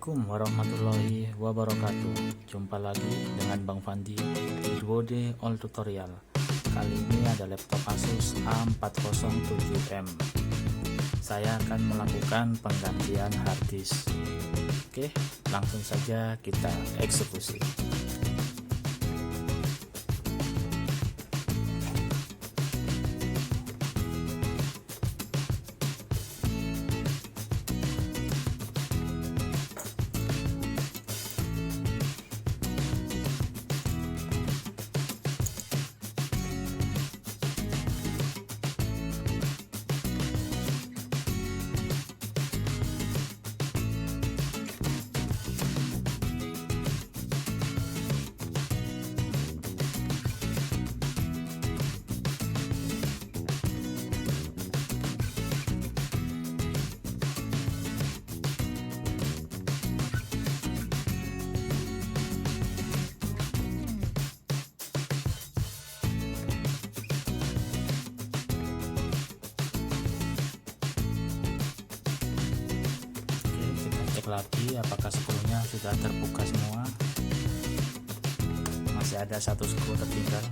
Assalamualaikum warahmatullahi wabarakatuh. Jumpa lagi dengan Bang Fandi di 2D All Tutorial. Kali ini ada laptop Asus A407M. Saya akan melakukan penggantian harddisk. Oke, langsung saja kita eksekusi. Lagi apakah skrunya sudah terbuka semua, masih ada satu skru tertinggal.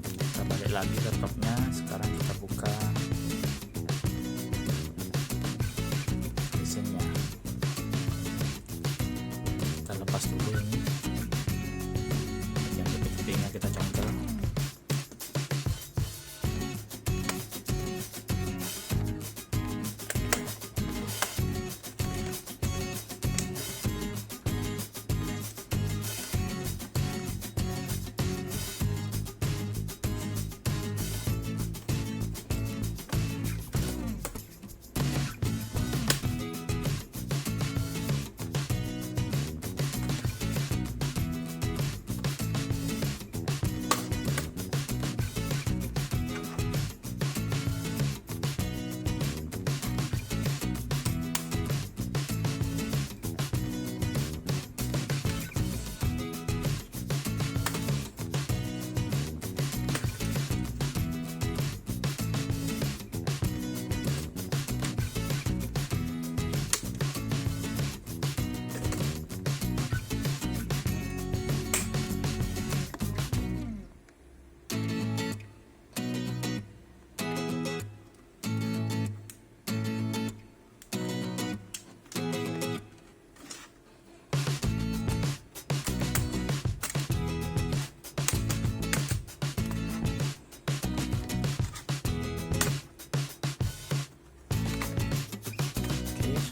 Kita balik lagi laptopnya, sekarang kita buka mesinnya. Kita lepas dulu ini bagian keping-kepingnya, kita congkel.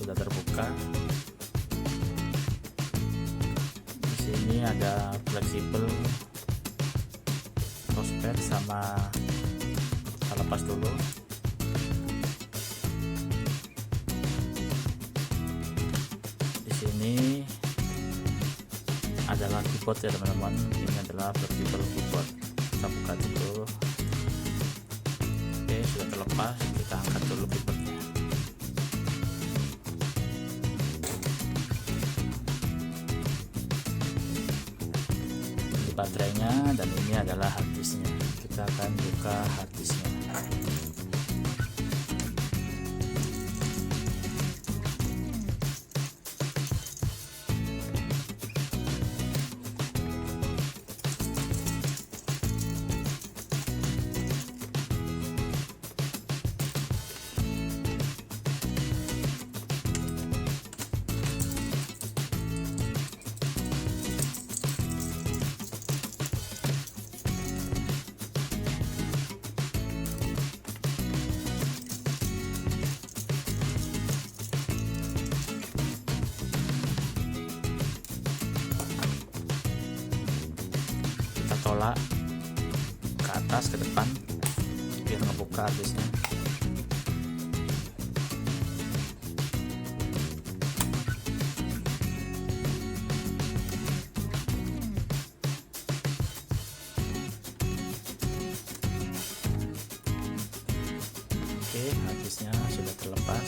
Sudah terbuka. Di sini ada fleksibel mousepad sama, kita lepas dulu. Di sini adalah keyboard ya teman-teman. Ini adalah fleksibel keyboard. Kita buka dulu. Oke, sudah terlepas. Kita angkat dulu keyboardnya. Baterainya, dan ini adalah harddisknya. Kita akan buka harddisknya. Tolak ke atas, ke depan, biar ngebuka harddisknya. Oke, harddisknya sudah terlepas.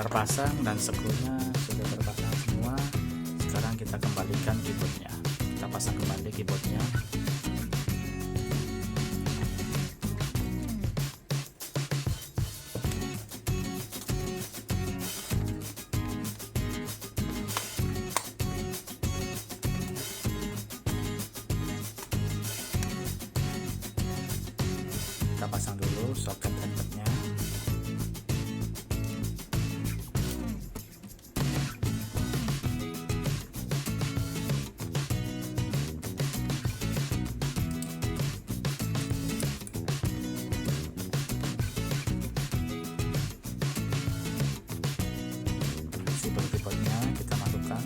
terpasang dan skrunya sudah terpasang semua. Sekarang kita kembalikan keyboardnya, kita pasang kembali keyboardnya. Kita pasang dulu soket headsetnya. Sipil keyboardnya kita masukkan.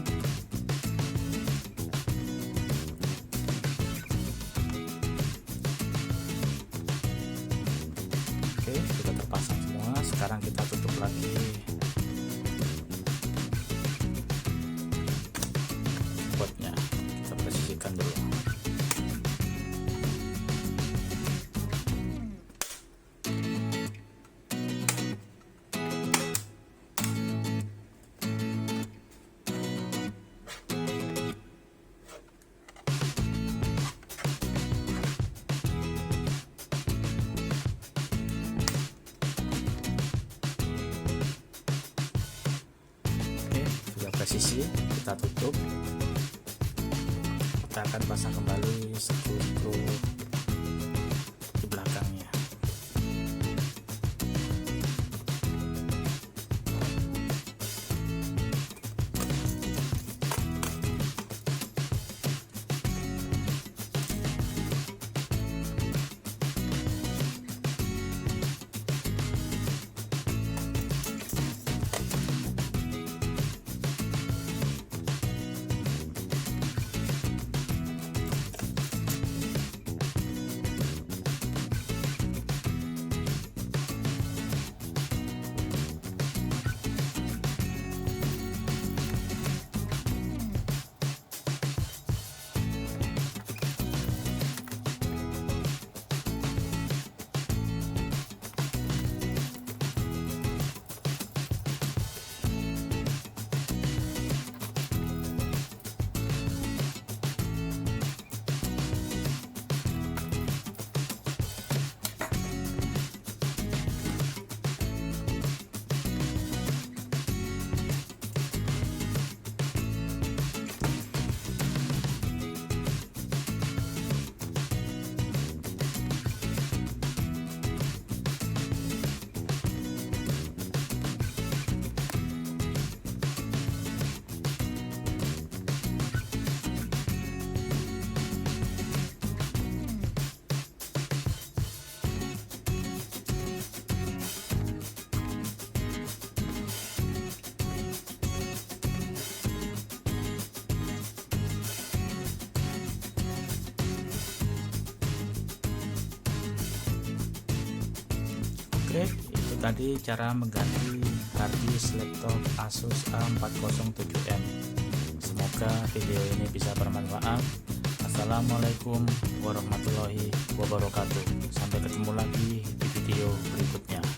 Oke, sudah terpasang semua. Sekarang kita tutup lagi keyboardnya. Kita posisikan dulu. Presisi kita tutup. Kita akan pasang kembali skru di belakangnya. Oke, itu tadi cara mengganti Hardisk Laptop Asus A407M. Semoga video ini bisa bermanfaat. Assalamualaikum warahmatullahi wabarakatuh. Sampai ketemu lagi di video berikutnya.